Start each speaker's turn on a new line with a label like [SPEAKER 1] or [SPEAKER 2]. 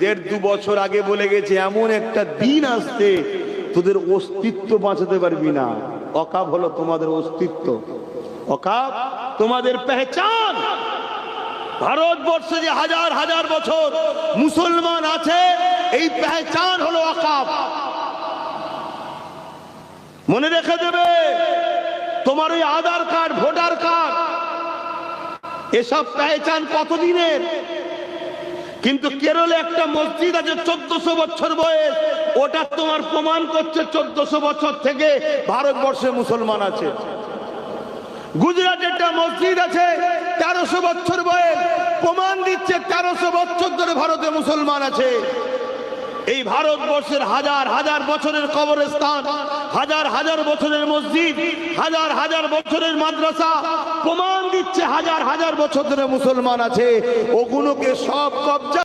[SPEAKER 1] দেড় দু বছর আগে বলে গেছে এমন একটা দিন আসছে তোদের অস্তিত্ব বাঁচাতে পারবি না। অকাব হলো তোমাদের অস্তিত্ব, অকাব তোমাদের পেহচান। ভারতবর্ষে যে হাজার হাজার বছর মুসলমান আছে, এই পেহচান হলো অকাব। মনে রেখে দেবে, তোমার ওই আধার কার্ড, ভোটার কার্ড, এসব পেহচান কতদিনের। কিন্তু কেরলে একটা মসজিদ আছে 1400 বছর বয়স, ওটা তোমার প্রমাণ করছে 1400 বছর থেকে ভারতবর্ষে মুসলমান আছে। গুজরাটে একটা মসজিদ আছে 1300 বছর বয়স, প্রমাণ দিচ্ছে 1300 বছর ধরে ভারতে মুসলমান আছে। এই ভারতবর্ষের হাজার হাজার বছরের কবরস্থান, হাজার হাজার বছরের মসজিদ, হাজার হাজার বছরের মাদ্রাসা প্রমাণ দিচ্ছে হাজার হাজার বছর ধরে মুসলমান আছে। ওগুলোকে সব কবজা